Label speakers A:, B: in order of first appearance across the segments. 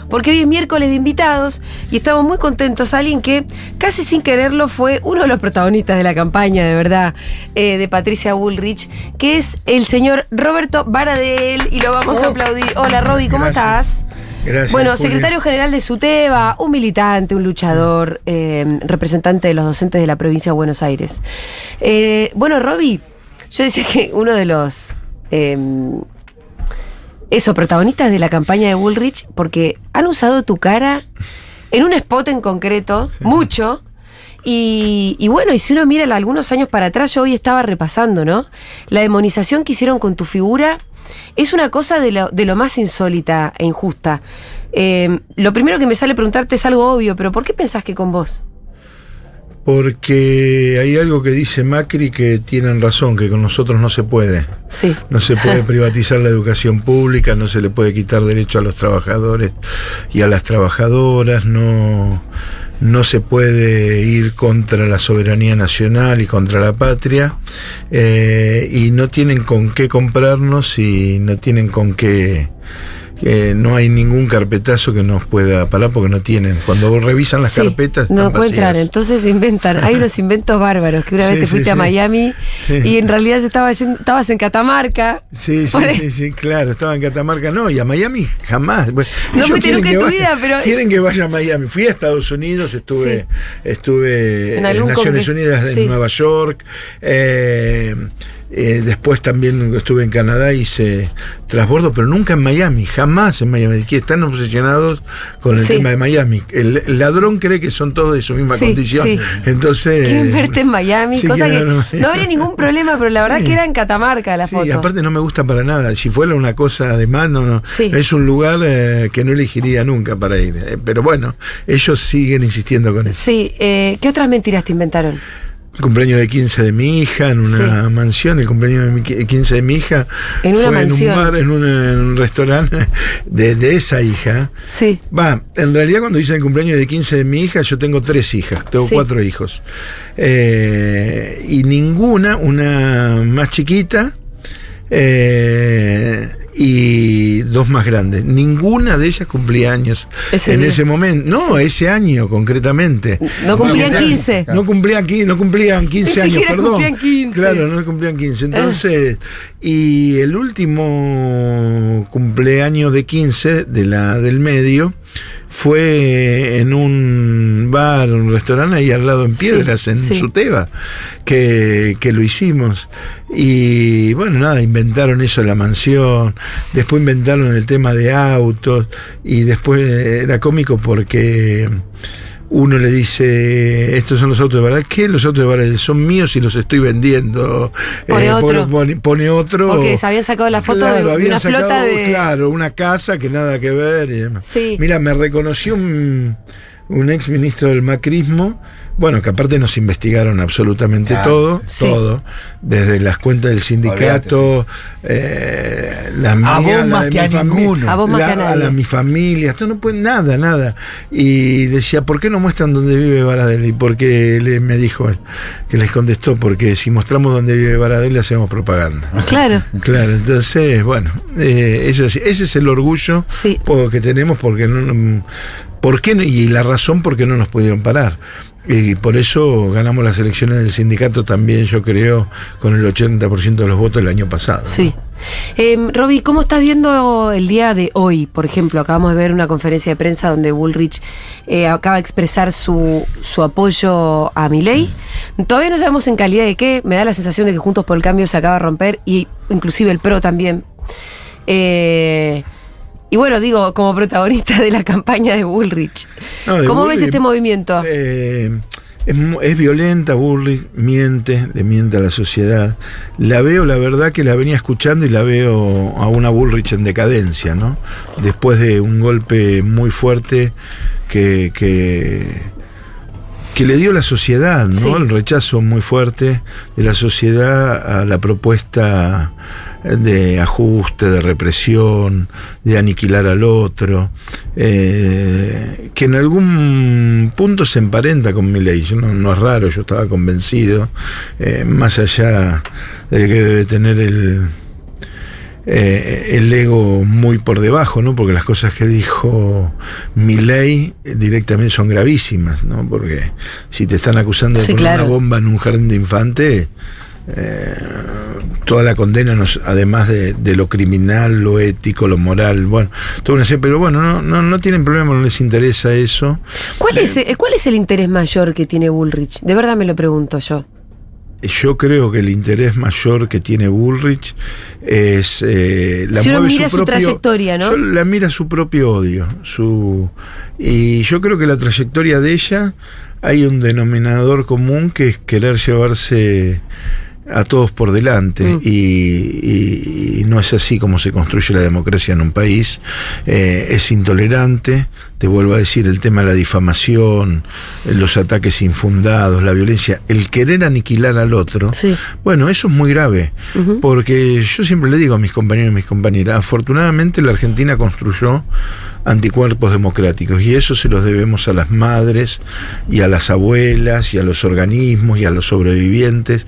A: porque hoy es miércoles de invitados y estamos muy contentos. Alguien que casi sin quererlo fue uno de los protagonistas de la campaña, de verdad, de Patricia Bullrich, que es el señor Roberto Baradel, y lo vamos a aplaudir. Hola, Roby, ¿cómo estás?
B: Gracias,
A: bueno,
B: Juli.
A: secretario general de SUTEBA, un militante, un luchador, representante de los docentes de la provincia de Buenos Aires. Bueno, Roby, yo decía que uno de los protagonistas de la campaña de Bullrich, porque han usado tu cara en un spot en concreto, sí, mucho. Y bueno, y si uno mira algunos años para atrás, yo hoy estaba repasando, ¿no? La demonización que hicieron con tu figura es una cosa de lo más insólita e injusta. Lo primero que me sale preguntarte es algo obvio, pero ¿por qué pensás que con vos?
B: Porque hay algo que dice Macri que tienen razón, que con nosotros no se puede.
A: Sí.
B: No se puede privatizar la educación pública, no se le puede quitar derecho a los trabajadores y a las trabajadoras, no se puede ir contra la soberanía nacional y contra la patria, y no tienen con qué comprarnos y no tienen con qué... no hay ningún carpetazo que nos pueda parar porque no tienen. Cuando revisan las carpetas
A: no
B: están vacías.
A: Encuentran, entonces inventan. Hay unos inventos bárbaros que una vez te fuiste a Miami y en realidad estabas en Catamarca.
B: Sí, claro, estaba en Catamarca. No, y a Miami jamás. Bueno,
A: no fuiste nunca en tu vida, pero...
B: Quieren que vaya a Miami. Fui a Estados Unidos, estuve en Naciones Unidas, en Nueva York. Después también estuve en Canadá, hice transbordo, pero nunca en Miami, jamás en Miami, que están obsesionados con el tema de Miami. El ladrón cree que son todos de su misma condición. Entonces
A: quieren verte en Miami, cosa que no habría ningún problema, pero la verdad que era en Catamarca la foto.
B: Y aparte no me gusta para nada. Si fuera una cosa de más, no es un lugar que no elegiría nunca para ir. Pero bueno, ellos siguen insistiendo con eso.
A: Sí, ¿qué otras mentiras te inventaron?
B: El cumpleaños de 15 de mi hija en una mansión, el cumpleaños de 15 de mi hija
A: en una mansión,
B: en un bar, en un restaurante de esa hija.
A: Sí.
B: En realidad cuando dicen el cumpleaños de 15 de mi hija, yo tengo 3 hijas, tengo 4 hijos. Y ninguna, una más chiquita, y 2 más grandes. Ninguna de ellas cumplía años en ese momento. No, ese año concretamente.
A: No cumplían 15.
B: No cumplían 15 años, perdón.
A: Cumplían 15.
B: Claro, no cumplían 15. Entonces, y el último cumpleaños de 15 del medio fue en un bar, un restaurante ahí al lado en Piedras, en SUTEBA, que lo hicimos. Y bueno, nada, inventaron eso de la mansión, después inventaron el tema de autos, y después era cómico porque uno le dice, estos son los autos de Baradel. ¿Qué? Los autos de Baradel son míos y los estoy vendiendo.
A: Pone
B: otro.
A: Porque se habían sacado la foto de una flota de...
B: Claro, una casa que nada que ver y demás. Mira, me reconoció un ex ministro del macrismo, bueno, que aparte nos investigaron absolutamente todo, desde las cuentas del sindicato, las mías, la de mi familia, mi familia, esto no puede nada. Y decía, ¿por qué no muestran dónde vive Baradel? Y porque me dijo él, que les contestó, porque si mostramos dónde vive Baradel le hacemos propaganda.
A: Claro,
B: entonces, bueno, ese es el orgullo que tenemos, porque ¿por qué no? Y la razón por qué no nos pudieron parar. Y por eso ganamos las elecciones del sindicato también, yo creo, con el 80% de los votos el año pasado.
A: Sí. Roby, ¿cómo estás viendo el día de hoy? Por ejemplo, acabamos de ver una conferencia de prensa donde Bullrich acaba de expresar su apoyo a Milei. Todavía no sabemos en calidad de qué. Me da la sensación de que Juntos por el Cambio se acaba de romper, y inclusive el PRO también. Y bueno, digo, como protagonista de la campaña de Bullrich, ¿cómo ves este movimiento?
B: Es violenta, Bullrich le miente a la sociedad. La verdad que la venía escuchando y la veo a una Bullrich en decadencia, ¿no? Después de un golpe muy fuerte que le dio la sociedad, ¿no? El rechazo muy fuerte de la sociedad a la propuesta de ajuste, de represión, de aniquilar al otro, que en algún punto se emparenta con Milei. No es raro, yo estaba convencido, más allá de que debe tener el ego muy por debajo, ¿no? Porque las cosas que dijo Milei directamente son gravísimas, ¿no? Porque si te están acusando de poner una bomba en un jardín de infantes, toda la condena, además de lo criminal, lo ético, lo moral, bueno, todo una serie, pero bueno, no tienen problema, no les interesa eso.
A: ¿Cuál es el interés mayor que tiene Bullrich? De verdad me lo pregunto yo.
B: Yo creo que el interés mayor que tiene Bullrich es
A: si uno mira su trayectoria, ¿no?
B: La mira su propio odio, y yo creo que la trayectoria de ella hay un denominador común que es querer llevarse a todos por delante, y no es así como se construye la democracia en un país. Es intolerante, te vuelvo a decir, el tema de la difamación, los ataques infundados, la violencia, el querer aniquilar al otro. Sí. Bueno, eso es muy grave, porque yo siempre le digo a mis compañeros y mis compañeras, afortunadamente la Argentina construyó anticuerpos democráticos, y eso se los debemos a las madres y a las abuelas y a los organismos y a los sobrevivientes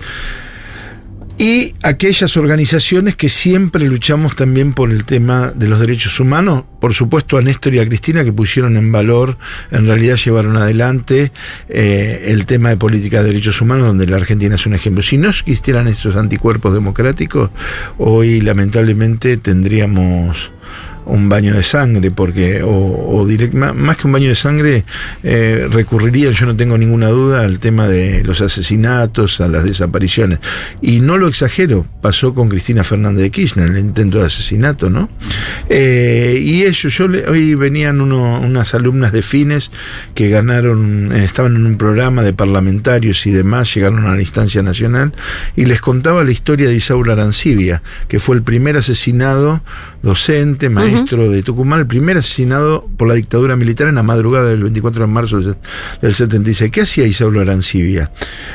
B: y aquellas organizaciones que siempre luchamos también por el tema de los derechos humanos. Por supuesto a Néstor y a Cristina, que pusieron en valor, en realidad llevaron adelante el tema de política de derechos humanos, donde la Argentina es un ejemplo. Si no existieran estos anticuerpos democráticos, hoy lamentablemente tendríamos un baño de sangre, porque más que un baño de sangre, recurriría, yo no tengo ninguna duda, al tema de los asesinatos, a las desapariciones. Y no lo exagero, pasó con Cristina Fernández de Kirchner, el intento de asesinato, ¿no? Y hoy venían unas alumnas de Fines que ganaron, estaban en un programa de parlamentarios y demás, llegaron a la instancia nacional, y les contaba la historia de Isaura Arancibia, que fue el primer asesinado docente, maestro de Tucumán, el primer asesinado por la dictadura militar en la madrugada del 24 de marzo del 76. ¿Qué hacía Isauro Arancibia?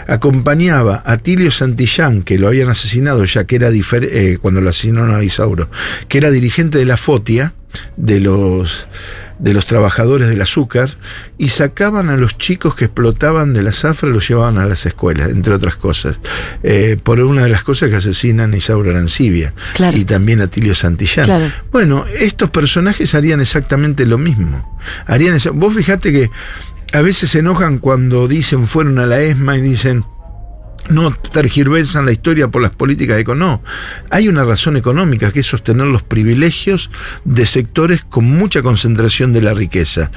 B: Acompañaba a Tilio Santillán, que lo habían asesinado ya que era cuando lo asesinaron a Isauro, que era dirigente de la FOTIA, de los trabajadores del azúcar, y sacaban a los chicos que explotaban de la zafra y los llevaban a las escuelas, entre otras cosas, por una de las cosas que asesinan a Isaura Arancibia, claro, y también a Tilio Santillán. Claro. Bueno, estos personajes harían exactamente lo mismo. Vos fijate que a veces se enojan cuando dicen fueron a la ESMA y dicen no tergiversan la historia por las políticas económicas. No, hay una razón económica, que es sostener los privilegios de sectores con mucha concentración de la riqueza.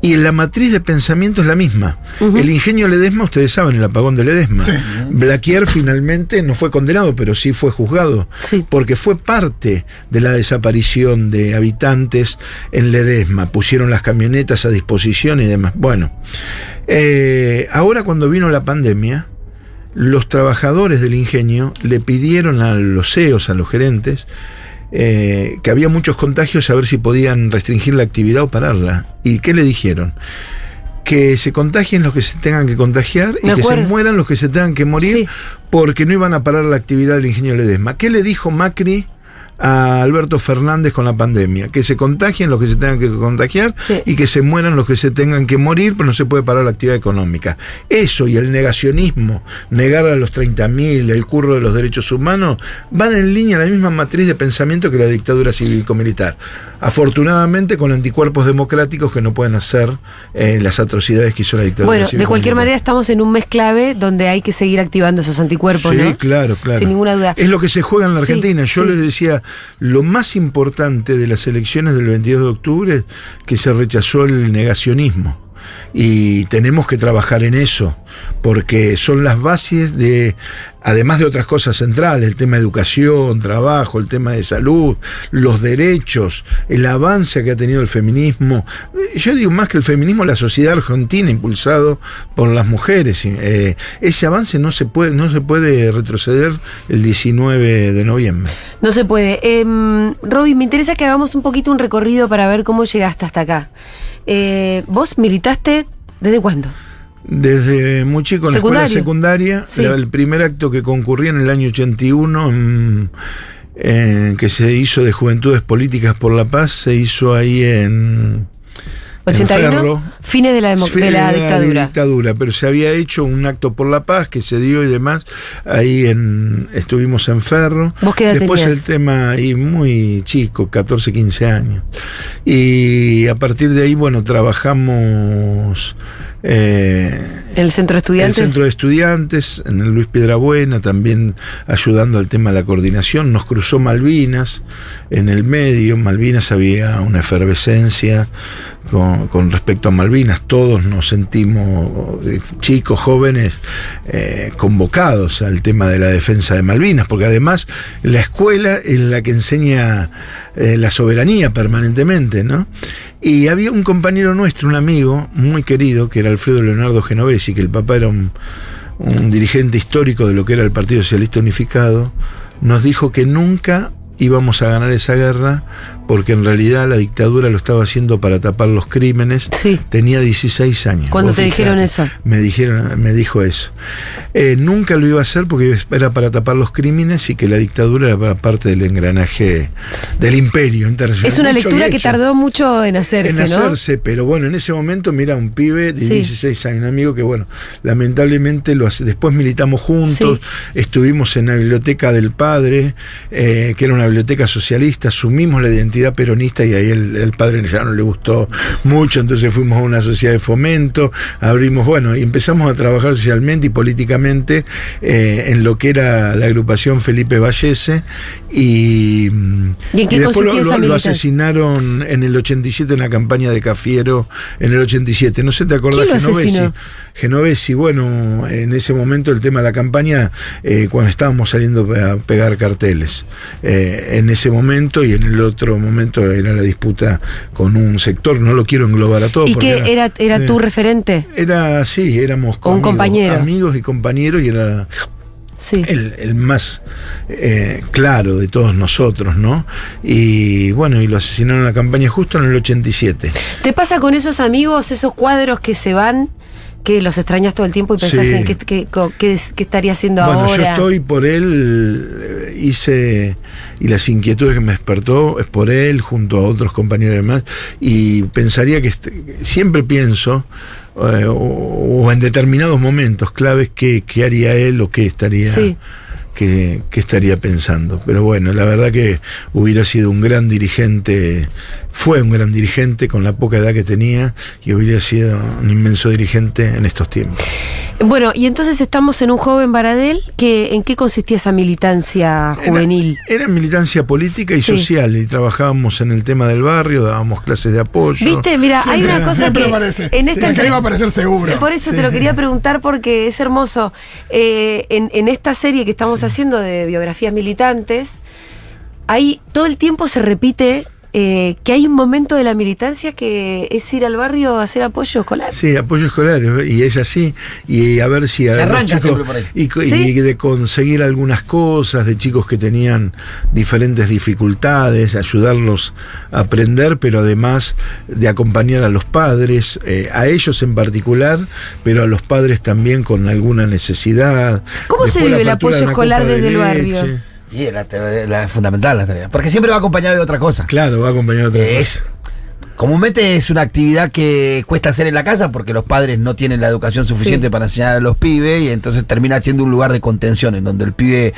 B: Y la matriz de pensamiento es la misma. El ingenio Ledesma, ustedes saben, el apagón de Ledesma. Sí. Blaquier finalmente no fue condenado, pero sí fue juzgado. Sí. Porque fue parte de la desaparición de habitantes en Ledesma. Pusieron las camionetas a disposición y demás. Bueno, ahora cuando vino la pandemia, los trabajadores del ingenio le pidieron a los CEOs, a los gerentes, que había muchos contagios, a ver si podían restringir la actividad o pararla. ¿Y qué le dijeron? Que se contagien los que se tengan que contagiar y que se mueran los que se tengan que morir, sí, porque no iban a parar la actividad del ingenio Ledesma. ¿Qué le dijo Macri a Alberto Fernández con la pandemia? Que se contagien los que se tengan que contagiar, sí, y que se mueran los que se tengan que morir, pero no se puede parar la actividad económica. Eso y el negacionismo, negar a los 30.000, el curro de los derechos humanos, van en línea a la misma matriz de pensamiento que la dictadura cívico-militar. Afortunadamente con anticuerpos democráticos que no pueden hacer las atrocidades que hizo la dictadura cívico-militar.
A: Bueno, de cualquier manera estamos en un mes clave donde hay que seguir activando esos anticuerpos, sí, ¿no? Sí,
B: claro.
A: Sin ninguna duda.
B: Es lo que se juega en la Argentina. Yo les decía, lo más importante de las elecciones del 22 de octubre, que se rechazó el negacionismo. Y tenemos que trabajar en eso, porque son las bases de, además de otras cosas centrales, el tema de educación, trabajo, el tema de salud, los derechos, el avance que ha tenido el feminismo. Yo digo más que el feminismo, la sociedad argentina impulsado por las mujeres. Ese avance no se puede retroceder el 19 de noviembre. No se puede.
A: Roby, me interesa que hagamos un poquito un recorrido para ver cómo llegaste hasta acá. ¿Vos militaste desde cuándo?
B: Desde muy chico, en la escuela secundaria. Sí. El primer acto que concurrí en el año 81, que se hizo de Juventudes Políticas por la Paz, se hizo ahí en
A: 81,
B: Ferro.
A: fines de la dictadura.
B: Pero se había hecho un acto por la paz que se dio y demás. Ahí estuvimos en Ferro.
A: ¿Vos qué edad
B: Después
A: tenías?
B: el tema, y muy chico, 14, 15 años. Y a partir de ahí, bueno, trabajamos
A: ¿El centro de estudiantes?
B: el centro de estudiantes, en el Luis Piedrabuena, también ayudando al tema de la coordinación. Nos cruzó Malvinas en el medio. Malvinas había una efervescencia con respecto a Malvinas. Todos nos sentimos, chicos, jóvenes, convocados al tema de la defensa de Malvinas, porque además la escuela es la que enseña la soberanía permanentemente, ¿no? Y había un compañero nuestro, un amigo muy querido, que era Alfredo Leonardo Genovesi, que el papá era un dirigente histórico de lo que era el Partido Socialista Unificado. Nos dijo que nunca íbamos a ganar esa guerra, porque en realidad la dictadura lo estaba haciendo para tapar los crímenes.
A: Sí.
B: Tenía 16 años.
A: ¿Cuándo
B: Vos
A: te
B: fijate,
A: dijeron eso?
B: Me dijo eso. Nunca lo iba a hacer porque era para tapar los crímenes y que la dictadura era parte del engranaje del imperio internacional.
A: Es una
B: Dicho y
A: lectura que
B: hecho.
A: tardó mucho en hacerse, ¿no?
B: Pero bueno, en ese momento, mira, un pibe de
A: Sí.
B: 16 años, un amigo que, bueno, lamentablemente después militamos juntos, estuvimos en la biblioteca del padre, que era una biblioteca socialista, asumimos la identidad peronista y ahí el padre ya no le gustó mucho, entonces fuimos a una sociedad de fomento, abrimos, bueno, y empezamos a trabajar socialmente y políticamente en lo que era la agrupación Felipe Vallese ¿Y
A: en qué
B: después
A: consistía esa
B: lo
A: militancia?
B: asesinaron en el 87 en la campaña de Cafiero, en el 87. No sé, ¿te acordás?
A: ¿Quién lo asesinó?
B: Genovesi, bueno, en ese momento el tema de la campaña, cuando estábamos saliendo a pegar carteles. En ese momento y en el otro momento era la disputa con un sector, no lo quiero englobar a todos.
A: ¿Y qué era tu referente?
B: Era, sí, éramos
A: ¿O un compañero?
B: Amigos y compañeros, y era...
A: Sí.
B: El más claro de todos nosotros, ¿no? Y bueno, y lo asesinaron en la campaña justo en el 87.
A: ¿Te pasa con esos amigos, esos cuadros que se van, que los extrañas todo el tiempo y pensás
B: Sí.
A: en qué estaría haciendo
B: Bueno,
A: ahora?
B: yo estoy por él, y las inquietudes que me despertó es por él, junto a otros compañeros y demás, y pensaría que siempre pienso, o en determinados momentos claves, qué haría él o qué estaría...
A: Sí.
B: Que estaría pensando. Pero bueno, la verdad que hubiera sido un gran dirigente, fue un gran dirigente con la poca edad que tenía, y hubiera sido un inmenso dirigente en estos tiempos.
A: Bueno, y entonces estamos en un joven Baradel, ¿en qué consistía esa militancia juvenil?
B: Era militancia política y
A: Sí.
B: social, y trabajábamos en el tema del barrio, dábamos clases de apoyo.
A: ¿Viste? Mira, hay una cosa
C: siempre
A: que
C: aparece.
A: en esta
C: Acá iba a aparecer seguro.
A: Por eso te lo quería preguntar, porque es hermoso. En esta serie que estamos haciendo de biografías militantes, ahí todo el tiempo se repite que hay un momento de la militancia que es ir al barrio a hacer apoyo escolar.
B: Sí, apoyo escolar, y es así, y a ver si
D: Se
B: a los
D: arranca siempre por ahí.
B: y de conseguir algunas cosas de chicos que tenían diferentes dificultades, ayudarlos a aprender, pero además de acompañar a los padres, a ellos en particular, pero a los padres también con alguna necesidad.
A: ¿Cómo se
B: Después
A: vive
B: la
A: el
B: apertura
A: apoyo
B: de una
A: escolar
B: copa de
A: desde el barrio?
B: leche.
D: Y es fundamental la tarea. Porque siempre va acompañado de otra cosa.
B: Claro, va acompañado de otra
D: Es, comúnmente es una actividad que cuesta hacer en la casa porque los padres no tienen la educación suficiente
A: Sí.
D: para enseñar a los pibes, y entonces termina siendo un lugar de contención en donde el pibe...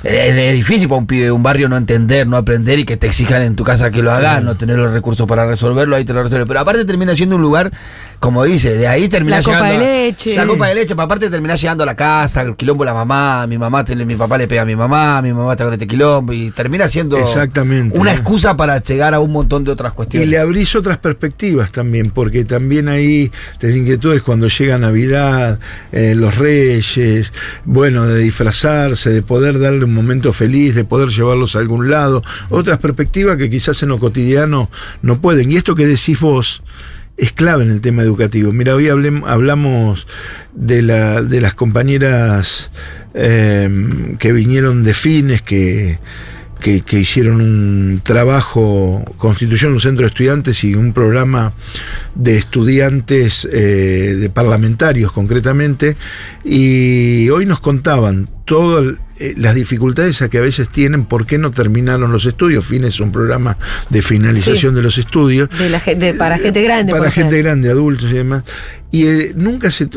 D: Es difícil para un pibe de un barrio no entender, no aprender, y que te exijan en tu casa que lo hagas, no tener los recursos para resolverlo, ahí te lo resuelve. Pero aparte termina siendo un lugar, como dice, de ahí termina
A: La copa
D: llegando
A: de leche.
D: La copa de leche, pero aparte termina llegando a la casa, el quilombo de la mamá, mi papá le pega a mi mamá está con este quilombo, y termina siendo
B: Exactamente.
D: una excusa para llegar a un montón de otras
B: Y
D: cuestiones.
B: le abrís otras perspectivas también, porque también ahí te inquietudes cuando llega Navidad, los Reyes, bueno, de disfrazarse, de poder darle un momento feliz, de poder llevarlos a algún lado, otras perspectivas que quizás en lo cotidiano no pueden. Y esto que decís vos es clave en el tema educativo. Mira, hoy hablamos de las compañeras que vinieron de Fines, que hicieron un trabajo, constituyeron un centro de estudiantes y un programa de estudiantes, de parlamentarios concretamente, y hoy nos contaban todo las dificultades a que a veces tienen, por qué no terminaron los estudios. FINES es un programa de finalización de los estudios.
A: Para gente grande.
B: Para gente grande, adultos y demás. Y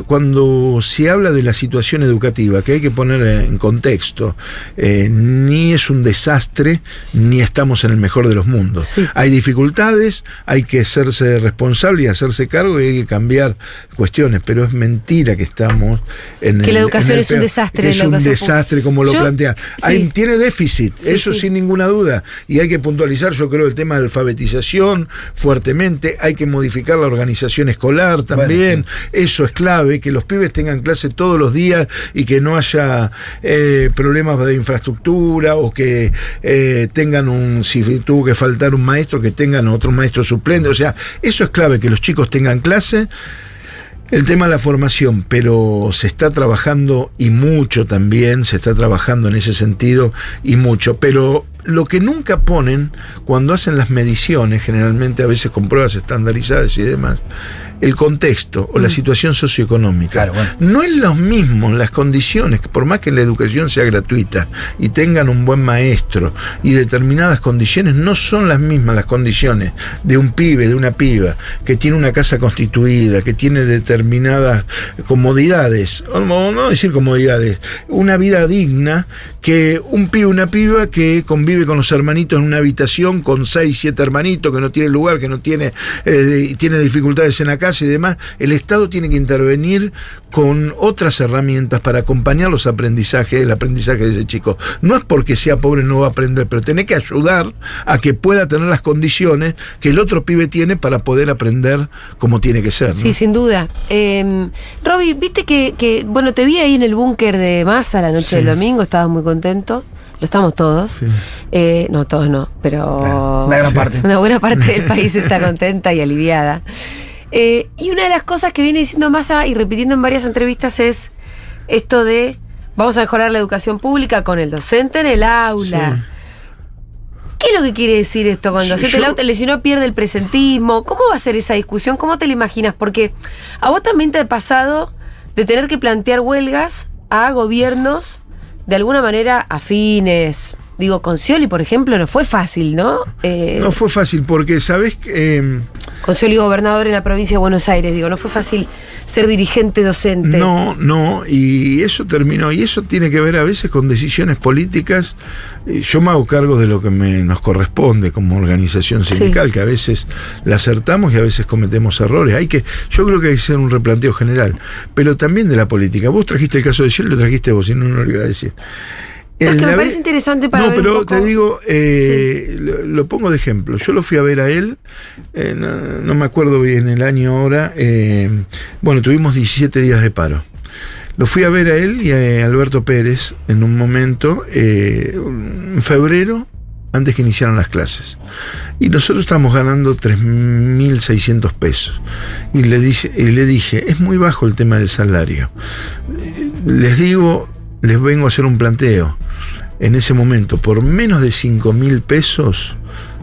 B: cuando se habla de la situación educativa, que hay que poner en contexto, ni es un desastre, ni estamos en el mejor de los mundos.
A: Sí.
B: Hay dificultades, hay que hacerse responsable y hacerse cargo, y hay que cambiar cuestiones, pero es mentira que estamos en
A: que la educación es un desastre.
B: Es un desastre, como lo plantean.
A: Sí.
B: Tiene déficit, eso
A: sí.
B: sin ninguna duda, y hay que puntualizar, yo creo, el tema de alfabetización fuertemente, hay que modificar la organización escolar también. Bueno, eso es clave, que los pibes tengan clase todos los días y que no haya problemas de infraestructura, o que tengan si tuvo que faltar un maestro, que tengan otro maestro suplente. O sea, eso es clave, que los chicos tengan clase. El tema de la formación, pero se está trabajando, y mucho también, se está trabajando en ese sentido y mucho, pero lo que nunca ponen cuando hacen las mediciones, generalmente a veces con pruebas estandarizadas y demás, el contexto o la situación socioeconómica.
D: Claro, bueno.
B: No es lo mismo las condiciones, por más que la educación sea gratuita y tengan un buen maestro y determinadas condiciones, no son las mismas las condiciones de un pibe, de una piba, que tiene una casa constituida, que tiene determinadas comodidades, no decir comodidades, una vida digna, que un pibe, una piba que convive con los hermanitos en una habitación con 6, 7 hermanitos, que no tiene lugar, que no tiene dificultades en la casa y demás. El Estado tiene que intervenir con otras herramientas para acompañar el aprendizaje de ese chico. No es porque sea pobre no va a aprender, pero tiene que ayudar a que pueda tener las condiciones que el otro pibe tiene para poder aprender como tiene que ser, ¿no?
A: Sí, sin duda. Roby, viste que bueno, te vi ahí en el búnker de Massa la noche del domingo, estabas muy contento. Lo estamos todos.
B: Sí.
A: No, todos no, pero
D: una gran parte.
A: Una buena parte del país está contenta y aliviada. Y una de las cosas que viene diciendo Massa y repitiendo en varias entrevistas es esto de vamos a mejorar la educación pública con el docente en el aula.
B: Sí.
A: ¿Qué es lo que quiere decir esto con el docente en el aula? Si no pierde el presentismo, ¿cómo va a ser esa discusión? ¿Cómo te la imaginas? Porque a vos también te ha pasado de tener que plantear huelgas a gobiernos de alguna manera afines. Digo, con Scioli, por ejemplo, no fue fácil, ¿no?
B: No fue fácil porque, ¿sabés?
A: Con Scioli gobernador en la provincia de Buenos Aires, digo, no fue fácil ser dirigente docente.
B: No, y eso terminó, y eso tiene que ver a veces con decisiones políticas. Yo me hago cargo de lo que nos corresponde como organización sindical, que a veces la acertamos y a veces cometemos errores. Yo creo que hay que hacer un replanteo general, pero también de la política. Vos trajiste el caso de Scioli, lo trajiste vos, si no, no lo iba a decir.
A: Es que me parece interesante para ver
B: pero
A: un poco.
B: te digo, lo pongo de ejemplo. Yo lo fui a ver a él, no me acuerdo bien el año ahora. Bueno, tuvimos 17 días de paro. Lo fui a ver a él y a Alberto Pérez en un momento, en febrero, antes que iniciaran las clases. Y nosotros estábamos ganando 3.600 pesos. Y le dije, es muy bajo el tema del salario. Les vengo a hacer un planteo. En ese momento, por menos de 5.000 pesos,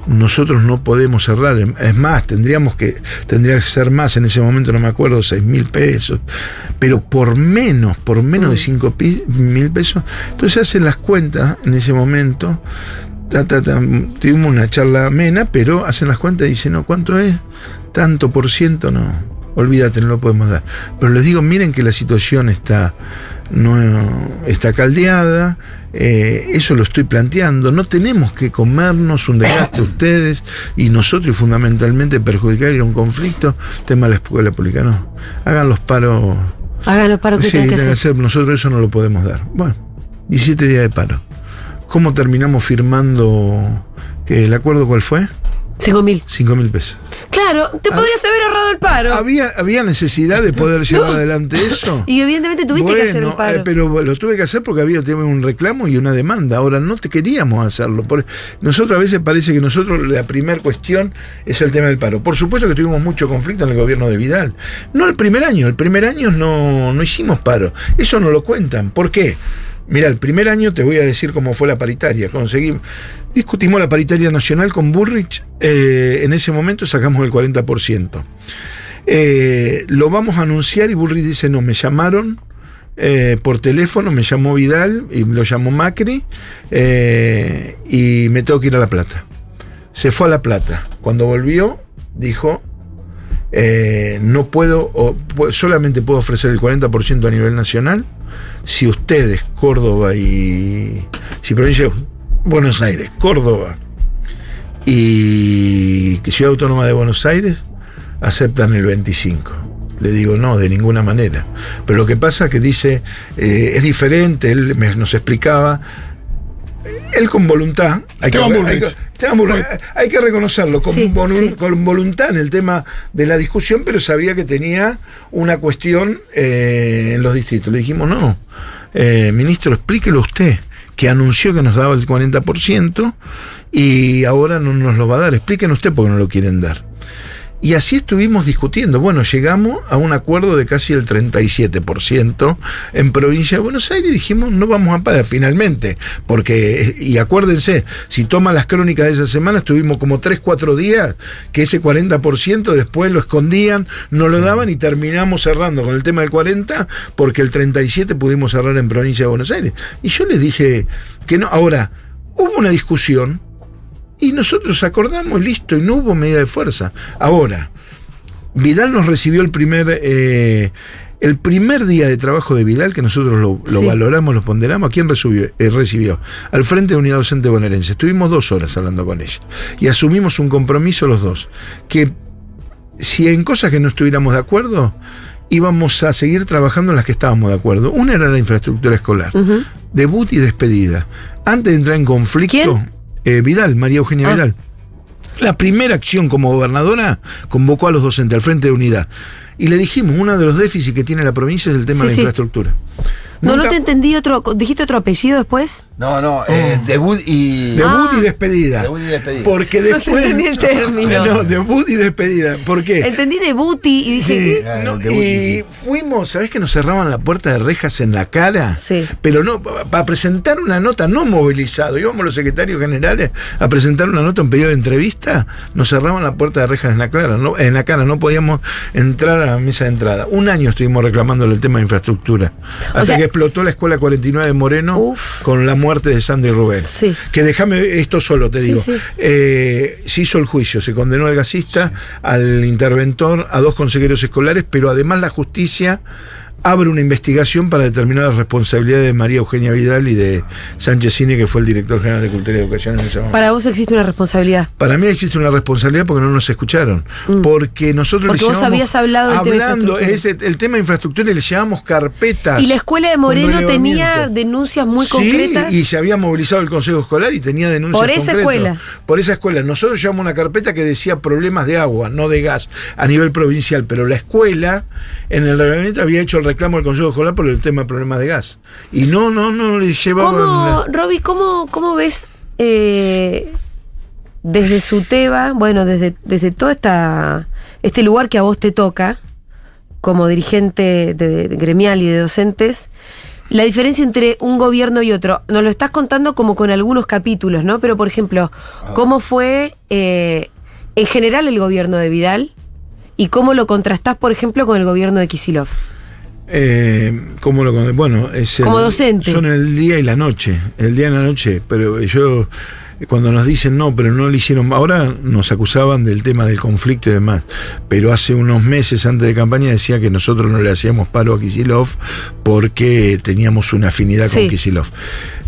B: nosotros no podemos cerrar. Es más, tendría que ser más, en ese momento no me acuerdo, 6.000 pesos. Pero por menos de 5.000 pesos. Entonces hacen las cuentas en ese momento. Tuvimos una charla amena, pero hacen las cuentas y dicen, no, ¿cuánto es? Tanto por ciento, no. Olvídate, no lo podemos dar. Pero les digo, miren que la situación está caldeada, eso lo estoy planteando. No tenemos que comernos un desgaste ustedes y nosotros, y fundamentalmente perjudicar, ir a un conflicto. Tema de la escuela pública, no. Hagan los paros.
A: Que tienen que hacer.
B: Nosotros eso no lo podemos dar. Bueno, 17 días de paro. ¿Cómo terminamos firmando el acuerdo? ¿Cuál fue?
A: 5.000.
B: 5.000 pesos.
A: Claro, te podrías haber ahorrado el paro.
B: ¿Había necesidad de poder llevar adelante eso?
A: Y evidentemente tuviste que hacer el paro.
B: Pero lo tuve que hacer porque había un reclamo y una demanda. Ahora no te queríamos hacerlo. Nosotros a veces parece que la primera cuestión es el tema del paro. Por supuesto que tuvimos mucho conflicto en el gobierno de Vidal. No el primer año no hicimos paro. Eso no lo cuentan. ¿Por qué? Mira, el primer año te voy a decir cómo fue la paritaria. Discutimos la paritaria nacional con Bullrich. En ese momento sacamos el 40%. Lo vamos a anunciar y Bullrich dice, no, me llamaron por teléfono, me llamó Vidal y lo llamó Macri, y me tengo que ir a La Plata. Se fue a La Plata. Cuando volvió, dijo, no puedo, solamente puedo ofrecer el 40% a nivel nacional. Si ustedes, Córdoba si provincia de Buenos Aires, Córdoba y Ciudad Autónoma de Buenos Aires aceptan el 25%. Le digo, no, de ninguna manera. Pero lo que pasa es que dice, es diferente, nos explicaba, él con voluntad, hay que reconocerlo, con voluntad en el tema de la discusión, pero sabía que tenía una cuestión en los distritos. Le dijimos, no, ministro, explíquelo usted, que anunció que nos daba el 40% y ahora no nos lo va a dar. Explíquenos usted por qué no lo quieren dar. Y así estuvimos discutiendo. Bueno, llegamos a un acuerdo de casi el 37% en provincia de Buenos Aires y dijimos, no vamos a pagar finalmente, porque, y acuérdense, si toman las crónicas de esa semana, estuvimos como 3-4 días que ese 40% después lo escondían, no lo daban y terminamos cerrando con el tema del 40%, porque el 37% pudimos cerrar en provincia de Buenos Aires. Y yo les dije que no. Ahora, hubo una discusión y nosotros acordamos, listo, y no hubo medida de fuerza. Ahora, Vidal nos recibió el primer día de trabajo de Vidal, que nosotros lo valoramos, lo ponderamos. ¿A quién recibió? Al Frente de Unidad Docente Bonaerense. Estuvimos 2 horas hablando con ella. Y asumimos un compromiso los dos, que si en cosas que no estuviéramos de acuerdo, íbamos a seguir trabajando en las que estábamos de acuerdo. Una era la infraestructura escolar. Uh-huh. Debut y despedida. Antes de entrar en conflicto...
A: ¿Quién?
B: Vidal, María Eugenia Vidal. La primera acción como gobernadora convocó a los docentes al Frente de Unidad. Y le dijimos, uno de los déficits que tiene la provincia es el tema de la infraestructura.
A: No te entendí ¿dijiste otro apellido después?
D: No, debut y
B: despedida.
D: Debut y despedida.
B: Porque después...
A: No entendí el término.
B: No, debut y despedida. ¿Por qué?
A: Entendí debut y dije...
B: Sí, y fuimos, ¿sabés que nos cerraban la puerta de rejas en la cara? Sí. Pero no, para presentar una nota, no movilizado, íbamos los secretarios generales a presentar una nota, un pedido de entrevista, nos cerraban la puerta de rejas en la cara, no podíamos entrar a la mesa de entrada. 1 año estuvimos reclamándole el tema de infraestructura. Hasta que explotó la escuela 49 de Moreno con la muerte de Sandra y Rubén. Sí. Que déjame esto solo, te digo. Sí. Se hizo el juicio, se condenó al gasista, al interventor, a 2 consejeros escolares, pero además la justicia abre una investigación para determinar las responsabilidades de María Eugenia Vidal y de Sánchez Cine, que fue el director general de Cultura y Educación en ese momento.
A: ¿Para vos existe una responsabilidad?
B: Para mí existe una responsabilidad porque no nos escucharon. Porque nosotros
A: porque vos habías hablado del tema de infraestructura.
B: El tema de infraestructura y le llevamos carpetas.
A: Y la escuela de Moreno tenía denuncias muy concretas.
B: Y se había movilizado el Consejo Escolar y tenía denuncias concretas. Por esa escuela. Nosotros llevamos una carpeta que decía problemas de agua, no de gas, a nivel provincial. Pero la escuela, en el reglamento, había hecho el reclamo al Consejo Escolar por el tema de problemas de gas. Y no le llevaban...
A: Roby, ¿cómo ves desde SUTEBA, bueno, desde todo este lugar que a vos te toca, como dirigente gremial y de docentes, la diferencia entre un gobierno y otro? Nos lo estás contando como con algunos capítulos, ¿no? Pero, por ejemplo, ¿cómo fue en general el gobierno de Vidal? ¿Y cómo lo contrastás, por ejemplo, con el gobierno de Kicillof?
B: Como docente. Son el día y la noche. El día y la noche. Pero yo, cuando nos dicen no, pero no le hicieron. Ahora nos acusaban del tema del conflicto y demás. Pero hace unos meses antes de campaña decía que nosotros no le hacíamos paro a Kicillof porque teníamos una afinidad con Kicillof.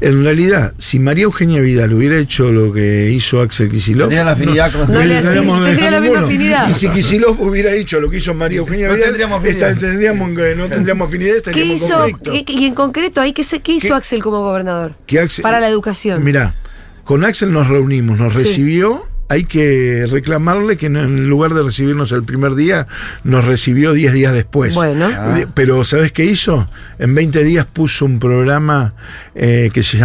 B: En realidad, si María Eugenia Vidal hubiera hecho lo que hizo Axel Kicillof,
D: tendría la afinidad con
A: tendría la misma afinidad.
B: Y si Kicillof hubiera hecho lo que hizo María Eugenia Vidal, no tendríamos afinidad, estaríamos en conflicto.
A: Y en concreto, ¿qué hizo Axel como gobernador para la educación?
B: Mirá, con Axel nos reunimos, nos recibió. Hay que reclamarle que en lugar de recibirnos el primer día, nos recibió 10 días después. Bueno. Pero ¿sabés qué hizo? En 20 días puso un programa que se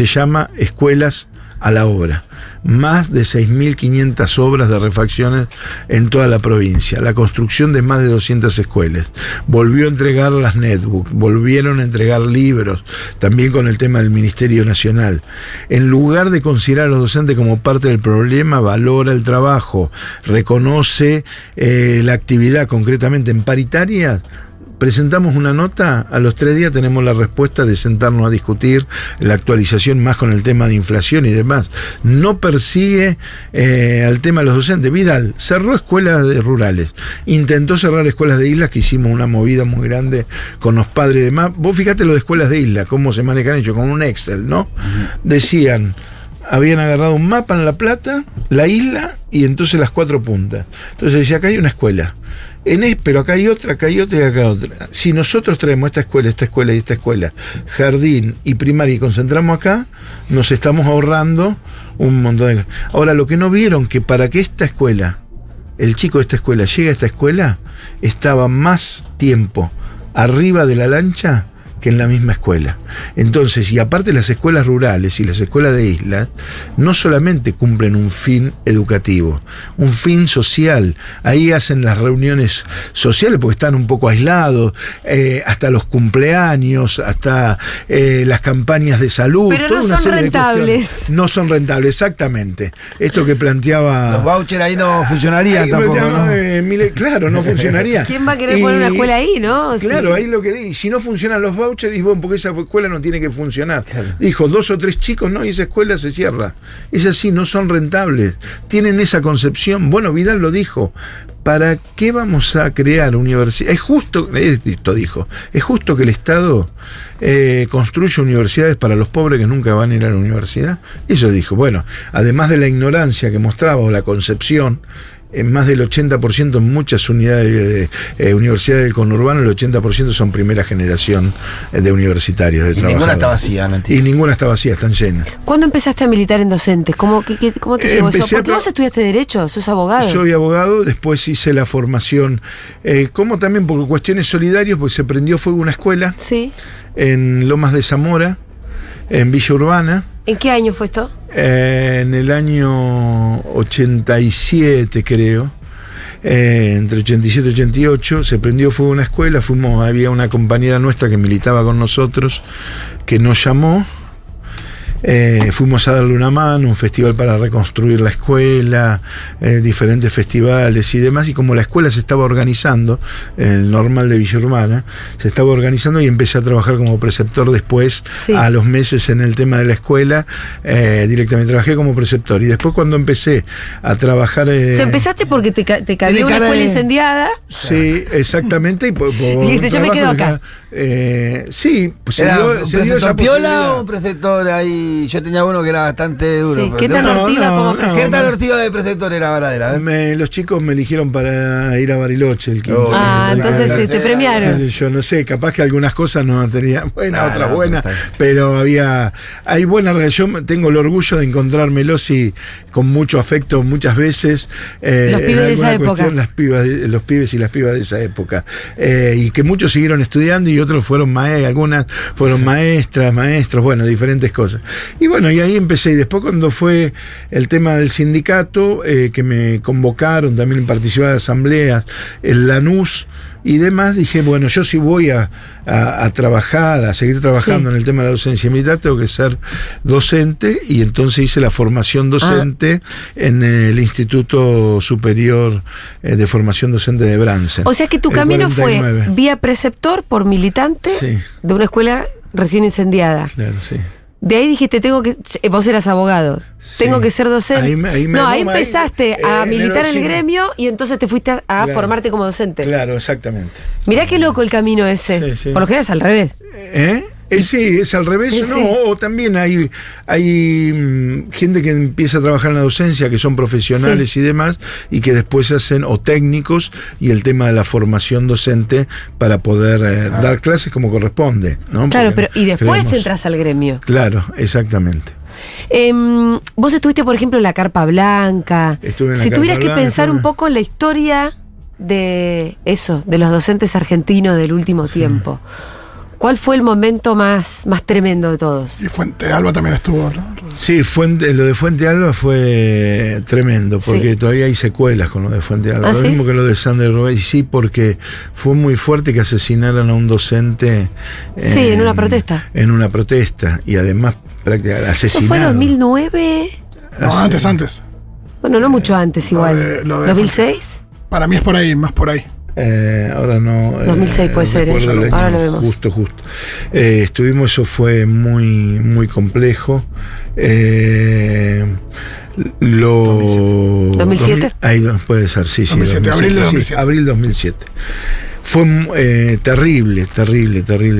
B: llama Escuelas a la Obra. Más de 6.500 obras de refacciones en toda la provincia. La construcción de más de 200 escuelas. Volvió a entregar las netbooks. Volvieron a entregar libros. También con el tema del Ministerio Nacional. En lugar de considerar a los docentes como parte del problema, valora el trabajo. Reconoce la actividad, concretamente en paritarias. presentamos una nota, a los 3 días tenemos la respuesta de sentarnos a discutir la actualización más con el tema de inflación y demás. No persigue al tema de los docentes. Vidal cerró escuelas rurales, intentó cerrar escuelas de islas, que hicimos una movida muy grande con los padres y demás. Vos fíjate lo de escuelas de islas, cómo se manejan ellos, con un Excel, ¿no? Decían, habían agarrado un mapa en La Plata, la isla, y entonces las 4 puntas. Entonces decía, acá hay una escuela. Pero acá hay otra y acá otra. Si nosotros traemos esta escuela y esta escuela, jardín y primaria, y concentramos acá, nos estamos ahorrando un montón de... Ahora, lo que no vieron, que para que esta escuela, el chico de esta escuela, llegue a esta escuela, estaba más tiempo arriba de la lancha que en la misma escuela. Entonces, y aparte las escuelas rurales y las escuelas de islas, no solamente cumplen un fin educativo, un fin social. Ahí hacen las reuniones sociales porque están un poco aislados, hasta los cumpleaños, hasta las campañas de salud.
A: Pero no son rentables.
B: No son rentables, exactamente. Esto que planteaba...
D: Los vouchers ahí no funcionarían tampoco, ¿no?
B: Claro, no funcionaría.
A: ¿Quién va a querer poner una escuela ahí, no?
B: Claro,
A: Sí.
B: ahí lo que digo. Si no funcionan los vouchers, y bueno, porque esa escuela no tiene que funcionar.
D: Claro.
B: Dijo, 2 o 3 chicos, no, y esa escuela se cierra. Es así, no son rentables. Tienen esa concepción. Bueno, Vidal lo dijo. ¿Para qué vamos a crear universidades? Es justo, esto dijo, es justo que el Estado construya universidades para los pobres que nunca van a ir a la universidad. Eso dijo. Bueno, además de la ignorancia que mostraba o la concepción, en más del 80% en muchas unidades de universidades del conurbano, el 80% son primera generación de universitarios, de trabajadores.
D: Ninguna está vacía, mentira.
B: Y ninguna está vacía, están llenas.
A: ¿Cuándo empezaste a militar en docentes? ¿Cómo te llegó eso?
B: Empecé
A: ¿Por qué vos estudiaste Derecho? ¿Sos abogado?
B: Soy abogado, después hice la formación, como también por cuestiones solidarias, porque se prendió fuego una escuela
A: Sí.
B: en Lomas de Zamora, en Villa Urbana.
A: ¿En qué año fue esto?
B: En el año 87, creo, entre 87 y 88, se prendió fuego una escuela. Había una compañera nuestra que militaba con nosotros, que nos llamó. Fuimos a darle una mano, un festival para reconstruir la escuela, diferentes festivales y demás, y como la escuela se estaba organizando, el normal de Villa Urbana, se estaba organizando, y empecé a trabajar como preceptor después,
A: Sí.
B: a los meses en el tema de la escuela, directamente trabajé como preceptor, y después cuando empecé a trabajar...
A: Empezaste porque te cabió
D: Tiene
A: una
D: cara
A: escuela
D: de-
A: incendiada.
B: Sí, exactamente, y
A: Dijiste, yo me quedo acá.
B: Sí, pues
D: ¿Era un
B: se dio
D: preceptor
B: esa
D: piola
B: posibilidad.
D: o un preceptor ahí? Yo tenía uno que era bastante duro.
A: Sí,
D: pero
A: ¿qué tan
B: no,
A: ortiva
B: no,
A: como
B: no.
A: presidente?
D: ¿Qué tan ortiva de preceptor era Varadera?
B: Los chicos me eligieron para ir a Bariloche el quinto.
A: Entonces te premiaron.
B: Qué sé yo, no sé, capaz que algunas cosas no tenían buenas,
D: No,
B: otras
D: no,
B: buenas,
D: pero está
B: pero hay buena relación. Tengo el orgullo de encontrármelos y con mucho afecto muchas veces.
A: Los pibes
B: en
A: de esa
B: alguna cuestión,
A: época.
B: los pibes y las pibas de esa época. Y que muchos siguieron estudiando y otros fueron algunas fueron maestras, maestros, bueno, diferentes cosas. Y bueno, y ahí empecé. Y después cuando fue el tema del sindicato, que me convocaron, también participar de asambleas, el Lanús y demás, dije, bueno, yo si voy a trabajar, a seguir trabajando
A: Sí.
B: en el tema de la docencia militar, tengo que ser docente, y entonces hice la formación docente en el Instituto Superior de Formación Docente de Bransen.
A: O sea que tu
B: el
A: camino
B: 49.
A: fue vía preceptor por militante
B: Sí.
A: de una escuela recién incendiada.
B: Claro, sí.
A: De ahí dijiste, vos eras abogado,
B: Sí.
A: tengo que ser docente.
B: Ahí
A: empezaste a militar en el
B: sí.
A: gremio y entonces te fuiste a
B: Claro.
A: formarte como docente.
B: Claro, exactamente.
A: Mirá qué loco el camino ese.
B: Sí, sí.
A: Por lo general es al revés.
B: Sí, es al revés,
A: Sí.
B: ¿no? O también hay gente que empieza a trabajar en la docencia, que son profesionales
A: Sí.
B: y demás, y que después hacen, o técnicos, y el tema de la formación docente para poder dar clases como corresponde, ¿no?
A: Claro,
B: Porque
A: pero y después
B: creemos-
A: entras al gremio.
B: Claro, exactamente.
A: Vos estuviste, por ejemplo, en la Carpa Blanca.
B: Estuve en la
A: Si
B: Carpa
A: tuvieras que
B: Blanca,
A: pensar un
B: estuve-
A: poco en la historia de eso, de los docentes argentinos del último tiempo, ¿cuál fue el momento más tremendo de todos?
C: Y Fuente Alba también estuvo, ¿no?
B: Sí, lo de Fuente Alba fue tremendo, porque
A: Sí.
B: todavía hay secuelas con lo de Fuente Alba.
A: ¿Ah,
B: Lo
A: sí?
B: mismo que lo de Sandra Rubén, sí, porque fue muy fuerte que asesinaran a un docente.
A: Sí, en una protesta.
B: En una protesta, y además prácticamente
A: ¿Eso
B: asesinado.
A: fue 2009?
C: No, antes.
A: Bueno, no mucho antes igual.
C: Lo de
A: ¿2006?
C: Para mí es por ahí, más por ahí.
B: Ahora no.
A: 2006 puede ser,
B: recuerdo el año,
A: ahora lo vemos.
B: Justo. Estuvimos, eso fue muy, muy complejo.
A: 2007.
B: Ahí puede ser, sí,
C: 2007, abril de 2007.
B: Sí, abril 2007. Fue terrible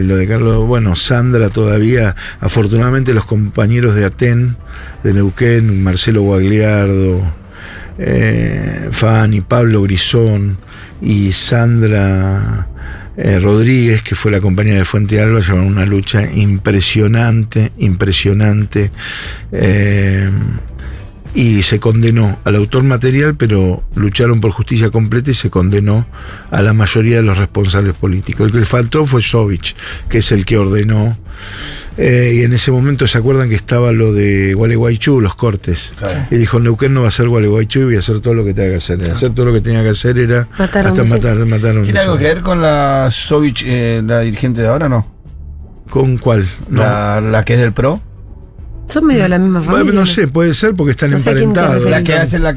B: lo de Carlos. Bueno, Sandra todavía, afortunadamente los compañeros de Aten, de Neuquén, Marcelo Guagliardo, Fanny, Pablo Grisón y Sandra Rodríguez, que fue la compañera de Fuente Alba, llevaron una lucha impresionante. Y se condenó al autor material, pero lucharon por justicia completa y se condenó a la mayoría de los responsables políticos. El que le faltó fue Sovich, que es el que ordenó. Y en ese momento se acuerdan que estaba lo de Gualeguaychú, los cortes.
D: Claro.
B: Y dijo, Neuquén no va a ser Gualeguaychú y voy a hacer todo lo que tenga que hacer. Claro. Hacer todo lo que tenía que hacer era
A: Mataron.
D: ¿Tiene algo que ver con la Sovich, la dirigente de ahora, no?
B: ¿Con cuál? No.
D: La que es del PRO.
A: Son medio de la misma familia.
B: Bueno, no sé, puede ser porque están
A: No sé a quién te
B: emparentados.
A: referís.
D: La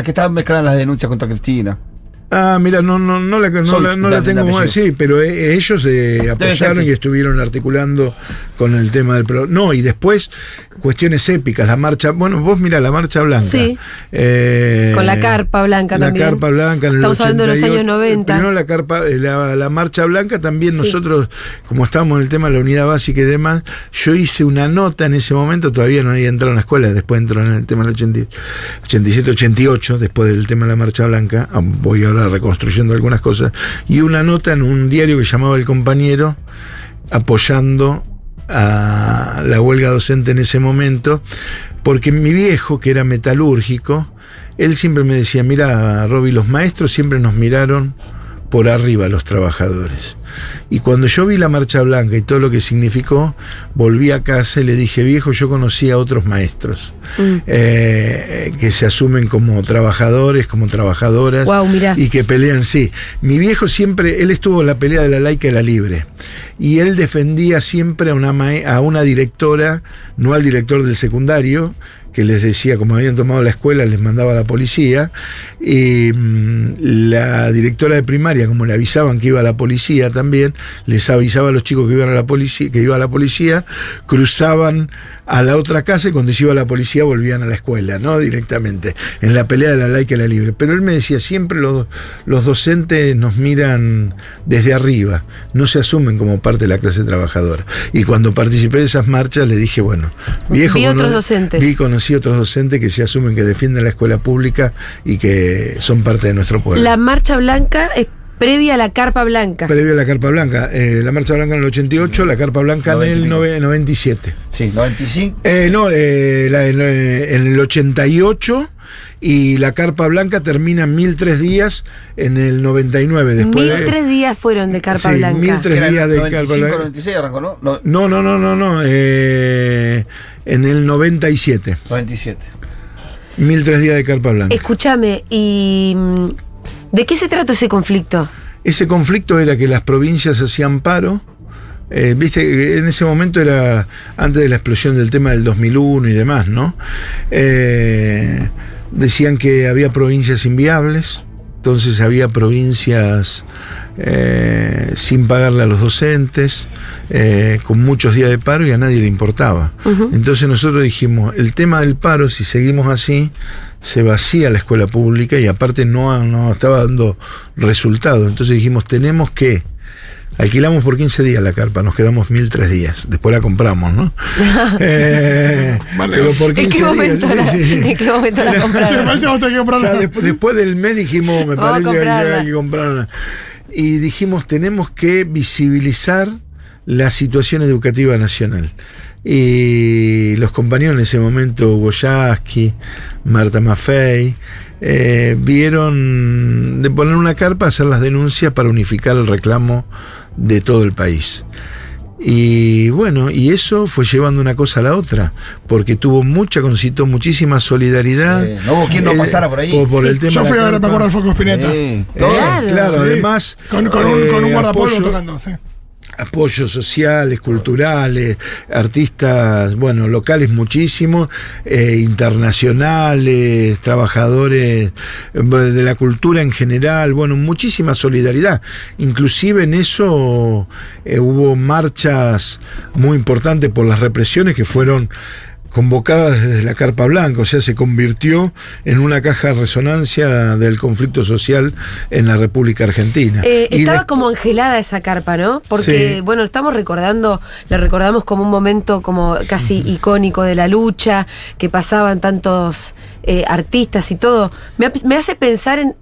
D: que está mezclada en las denuncias contra Cristina.
B: Ah, mira, no la
D: Sovich,
B: tengo como sí, pero ellos apoyaron
D: ser, sí.
B: y estuvieron articulando con el tema del no, y después cuestiones épicas, la marcha, bueno, vos mira la marcha blanca.
A: Sí. Con la carpa blanca también.
B: La carpa blanca en el
A: Estamos hablando de los
B: 88.
A: años 90.
B: Primero la carpa, la marcha blanca también,
A: Sí.
B: nosotros, como estábamos en el tema de la unidad básica y demás, yo hice una nota en ese momento, todavía no había entrado en la escuela, después entró en el tema del 87, 88, después del tema de la marcha blanca, voy ahora reconstruyendo algunas cosas, y una nota en un diario que llamaba El Compañero, apoyando a la huelga docente en ese momento, porque mi viejo, que era metalúrgico, él siempre me decía, mira, Roby, los maestros siempre nos miraron por arriba a los trabajadores. Y cuando yo vi la marcha blanca y todo lo que significó, volví a casa y le dije, viejo, yo conocí a otros maestros que se asumen como trabajadores, como trabajadoras,
A: Wow, mirá.
B: y que pelean, sí. Mi viejo siempre, él estuvo en la pelea de la laica y la libre, y él defendía siempre a una directora, no al director del secundario, que les decía, como habían tomado la escuela, les mandaba a la policía, y la directora de primaria, como le avisaban que iba a la policía también, les avisaba a los chicos que iban a la policía, que iba a la policía, cruzaban a la otra casa y cuando se iba a la policía volvían a la escuela, ¿no? Directamente, en la pelea de la laica y la libre. Pero él me decía, siempre los docentes nos miran desde arriba, no se asumen como parte de la clase trabajadora. Y cuando participé de esas marchas le dije, bueno, viejo, conocí otros docentes que se asumen, que defienden la escuela pública y que son parte de nuestro pueblo.
A: La marcha blanca es previa a la carpa blanca.
B: Previa a la carpa blanca. La marcha blanca en el 88, la carpa blanca en el 97.
D: Sí, 95.
B: En el 88, y la carpa blanca termina 1003 días en el 99. Después
A: 1003 días fueron de carpa blanca.
B: 1003 días de carpa blanca.
D: 96 arrancó, ¿no?
B: No. En el 97.
D: 97.
B: 1003 días de carpa blanca.
A: Escúchame, ¿y de qué se trató ese conflicto?
B: Ese conflicto era que las provincias hacían paro. Viste, en ese momento era antes de la explosión del tema del 2001 y demás, ¿no? Decían que había provincias inviables, entonces había provincias sin pagarle a los docentes, con muchos días de paro, y a nadie le importaba. Entonces nosotros dijimos, el tema del paro, si seguimos así, se vacía la escuela pública y aparte no estaba dando resultados. Entonces dijimos, tenemos que... Alquilamos por 15 días la carpa, nos quedamos 1003 días. Después la compramos, ¿no? Pero por 15 días.
A: ¿En qué momento la compraron?
C: Sí, me parece que vos tenés que comprarla.
B: O sea, después del mes dijimos, me
A: Vamos a
B: parece que
A: comprarla.
B: hay que comprarla. Y dijimos, tenemos que visibilizar la situación educativa nacional. Y los compañeros en ese momento, Hugo Yasky, Marta Maffei, vieron de poner una carpa, hacer las denuncias para unificar el reclamo de todo el país. Y bueno, y eso fue llevando una cosa a la otra, porque concitó muchísima solidaridad.
D: Sí, no hubo quien no pasara por ahí.
B: Por el tema
C: Yo
B: de
C: fui
B: la
C: a ver, me
B: carpa.
C: acuerdo, al Foco Spinetta.
D: Sí,
A: Claro.
B: Claro,
C: Sí.
B: además
C: Con un guardapolvo
B: apoyo-
C: tocando, sí.
B: apoyos sociales, culturales, artistas, bueno, locales muchísimos, internacionales, trabajadores de la cultura en general, bueno, muchísima solidaridad. Inclusive en eso hubo marchas muy importantes por las represiones que fueron convocadas desde la Carpa Blanca, o sea, se convirtió en una caja de resonancia del conflicto social en la República Argentina.
A: Estaba como angelada esa carpa, ¿no? Porque,
B: sí,
A: bueno, la recordamos como un momento como casi icónico de la lucha, que pasaban tantos artistas y todo. Me hace pensar en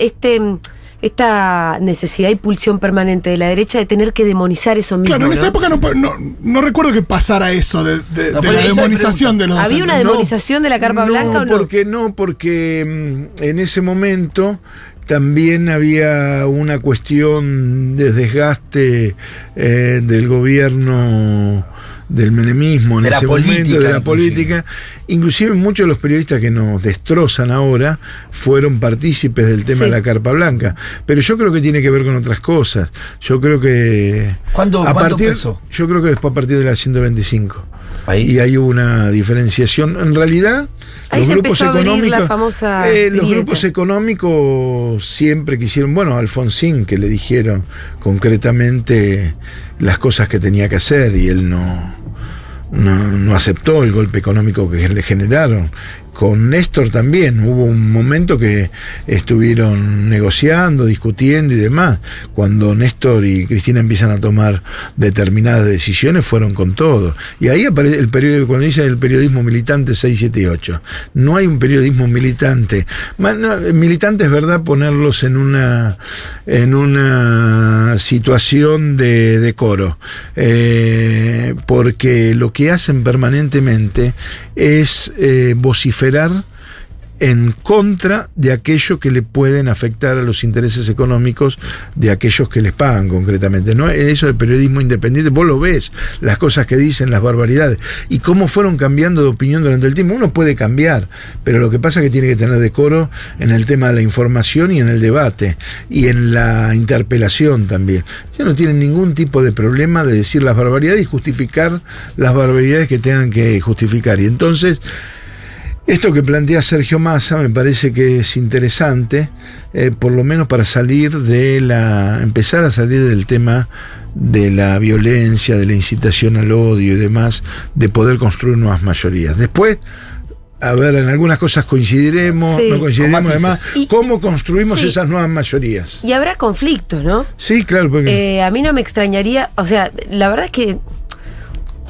A: esta necesidad y pulsión permanente de la derecha de tener que demonizar eso mismo.
C: Claro, en esa época no recuerdo que pasara eso de la demonización de los docentes.
A: ¿Había una demonización de la Carpa Blanca o no?
B: Porque en ese momento también había una cuestión de desgaste del gobierno del menemismo en ese momento, de la política. Inclusive muchos de los periodistas que nos destrozan ahora fueron partícipes del tema de la Carpa Blanca. Pero yo creo que tiene que ver con otras cosas. Yo creo que...
D: ¿Cuándo empezó?
B: Yo creo que después a partir de la 125.
D: Ahí.
B: Y hay una diferenciación. En realidad,
A: ahí se empezó a abrir la famosa
B: los grupos económicos siempre quisieron, bueno, a Alfonsín, que le dijeron concretamente las cosas que tenía que hacer, y él no aceptó el golpe económico que le generaron. Con Néstor también hubo un momento que estuvieron negociando, discutiendo y demás. Cuando Néstor y Cristina empiezan a tomar determinadas decisiones, fueron con todo. Y ahí aparece el periódico, cuando dicen el periodismo militante 6, 7 y 8. No hay un periodismo militante. Militante es verdad ponerlos en una situación de decoro. Porque lo que hacen permanentemente es vociferar en contra de aquello que le pueden afectar a los intereses económicos de aquellos que les pagan concretamente. ¿No? Eso de periodismo independiente, vos lo ves, las cosas que dicen, las barbaridades, y cómo fueron cambiando de opinión durante el tiempo. Uno puede cambiar, pero lo que pasa es que tiene que tener decoro en el tema de la información y en el debate, y en la interpelación también. Ellos no tienen ningún tipo de problema de decir las barbaridades y justificar las barbaridades que tengan que justificar. Y entonces, esto que plantea Sergio Massa me parece que es interesante, por lo menos para empezar a salir del tema de la violencia, de la incitación al odio y demás, de poder construir nuevas mayorías. Después, a ver, en algunas cosas coincidiremos, no coincidiremos, además, ¿cómo construimos esas nuevas mayorías?
A: Y habrá conflictos, ¿no?
B: Sí, claro. Porque
A: a mí no me extrañaría, o sea, la verdad es que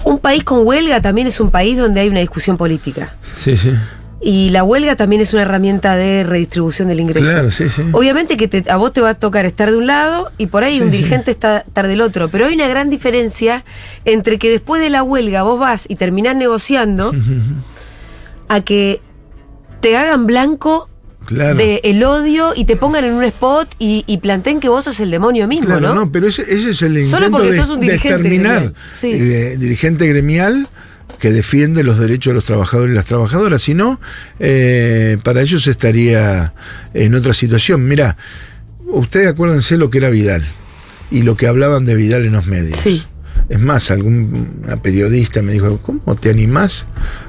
A: un país con huelga también es un país donde hay una discusión política.
B: Sí, sí.
A: Y la huelga también es una herramienta de redistribución del ingreso.
B: Claro, sí, sí.
A: Obviamente que a vos te va a tocar estar de un lado y por ahí un dirigente estar del otro. Pero hay una gran diferencia entre que después de la huelga vos vas y terminás negociando a que te hagan blanco de el odio y te pongan en un spot y planteen que vos sos el demonio mismo,
B: claro,
A: ¿no?
B: Pero ese es el intento
A: solo porque sos un dirigente
B: exterminar dirigente gremial que defiende los derechos de los trabajadores y las trabajadoras. Si no, para ellos estaría en otra situación. Mirá, ustedes acuérdense lo que era Vidal y lo que hablaban de Vidal en los medios.
A: Sí.
B: Es más, una periodista me dijo, ¿cómo te animás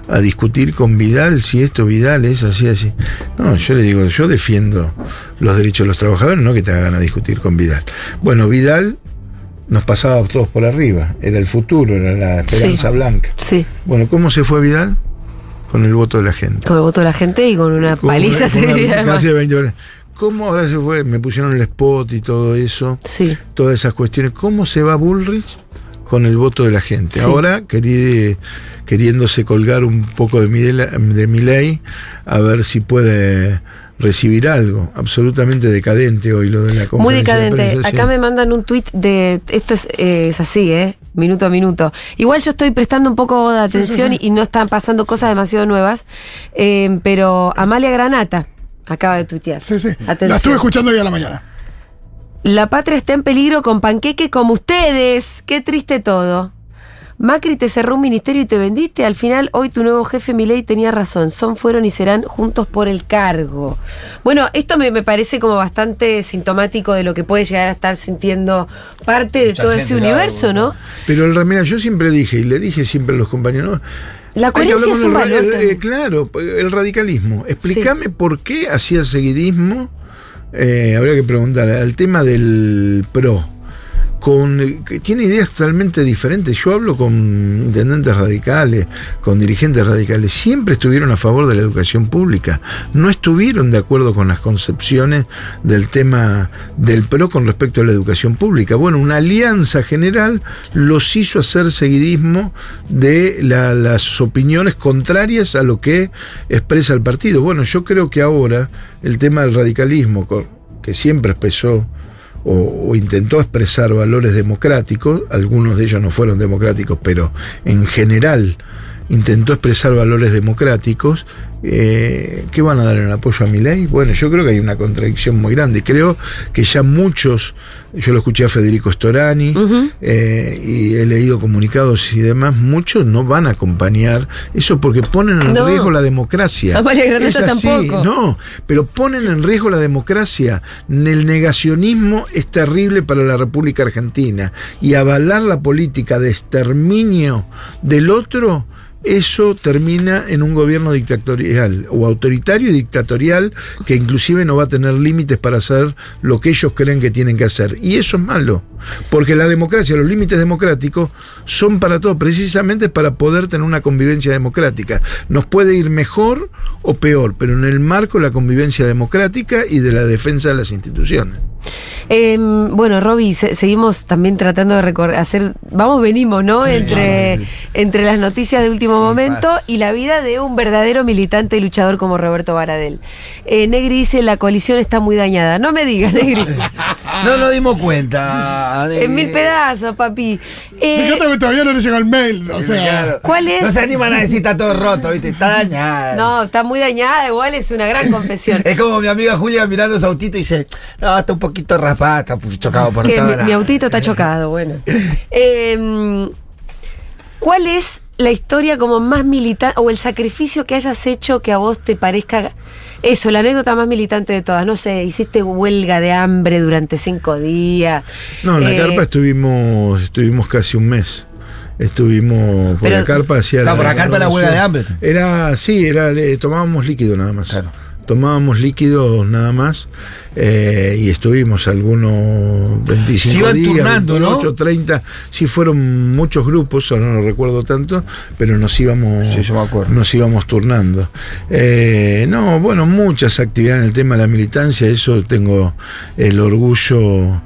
B: a discutir con Vidal si esto Vidal es así, así? No, yo le digo, yo defiendo los derechos de los trabajadores, no que te hagan a discutir con Vidal. Bueno, Vidal nos pasaba todos por arriba, era el futuro, era la esperanza blanca.
A: Sí.
B: Bueno, ¿cómo se fue Vidal? Con el voto de la gente.
A: Con el voto de la gente y con una paliza, te diría.
B: Casi de 20 horas. ¿Cómo ahora se fue? Me pusieron el spot y todo eso, todas esas cuestiones. ¿Cómo se va Bullrich? Con el voto de la gente. Ahora queriéndose colgar un poco de Milei, a ver si puede recibir algo. Absolutamente decadente hoy lo de la conferencia.
A: Muy decadente.
B: De prensa,
A: acá me mandan un tuit de... Esto es así, minuto a minuto. Igual yo estoy prestando un poco de atención y no están pasando cosas demasiado nuevas, pero Amalia Granata acaba de tuitear.
C: Sí, sí.
A: Atención.
C: La estuve escuchando hoy a la mañana.
A: La patria está en peligro con Panqueque como ustedes. Qué triste todo. Macri te cerró un ministerio y te vendiste. Al final, hoy tu nuevo jefe, Milei, tenía razón. Fueron y serán juntos por el cargo. Bueno, esto me parece como bastante sintomático de lo que puede llegar a estar sintiendo parte de
D: Mucha
A: todo
D: gente,
A: ese universo,
D: claro,
A: ¿no?
B: Pero mira, yo siempre dije, y le dije siempre a los compañeros,
A: La
B: hay que hablar
A: coherencia es un
B: con
A: valor también.
B: claro, el radicalismo. Explícame por qué hacía seguidismo, habría que preguntar, al tema del PRO. Que tiene ideas totalmente diferentes. Yo hablo con intendentes radicales, con dirigentes radicales, siempre estuvieron a favor de la educación pública, no estuvieron de acuerdo con las concepciones del tema del PRO con respecto a la educación pública. Bueno, una alianza general los hizo hacer seguidismo de las opiniones contrarias a lo que expresa el partido. Bueno, yo creo que ahora el tema del radicalismo, que siempre expresó o intentó expresar valores democráticos, algunos de ellos no fueron democráticos, pero en general intentó expresar valores democráticos, ¿qué van a dar en apoyo a Milei? Bueno, yo creo que hay una contradicción muy grande. Creo que ya muchos, yo lo escuché a Federico Storani, y he leído comunicados y demás, muchos no van a acompañar eso porque ponen en riesgo la democracia.
A: A María Granata
B: Es así,
A: tampoco.
B: no, pero ponen en riesgo la democracia. El negacionismo es terrible para la República Argentina, y avalar la política de exterminio del otro, eso termina en un gobierno dictatorial o autoritario y dictatorial, que inclusive no va a tener límites para hacer lo que ellos creen que tienen que hacer. Y eso es malo, porque la democracia, los límites democráticos son para todo, precisamente para poder tener una convivencia democrática. Nos puede ir mejor o peor, pero en el marco de la convivencia democrática y de la defensa de las instituciones.
A: Bueno, Roby, seguimos también tratando de venimos, ¿no?
D: Sí,
A: entre las noticias de último momento y la vida de un verdadero militante y luchador como Roberto Baradel. Negri dice, la coalición está muy dañada. No me digas, Negri.
D: No nos dimos cuenta.
A: En 1000 pedazos, papi.
C: Me encanta que todavía no le llegó el mail. O sea,
D: Claro.
A: ¿Cuál es?
D: No se animan a decir está todo roto, ¿viste? Está dañada.
A: No, está muy dañada, igual es una gran confesión.
D: Es como mi amiga Julia mirando su autito y dice, no, está un poquito raspado, está chocado por
A: Que
D: todo.
A: mi autito está chocado, bueno. ¿Cuál es la historia como más militante o el sacrificio que hayas hecho que a vos te parezca eso, la anécdota más militante de todas? No sé, hiciste huelga de hambre durante 5 días.
B: No, en la carpa estuvimos casi un mes. Estuvimos por
A: Pero-
B: la carpa, hacía
D: Por la carpa la huelga de hambre.
B: Tomábamos líquido nada más.
D: Claro.
B: Tomábamos líquidos nada más, y estuvimos algunos 25
D: Se iban
B: días,
D: turnando,
B: 28,
D: ¿no?
B: 30, sí fueron muchos grupos, ahora no lo recuerdo tanto, pero nos íbamos,
D: Sí, yo me acuerdo.
B: nos íbamos turnando. No, bueno, muchas actividades en el tema de la militancia, eso tengo el orgullo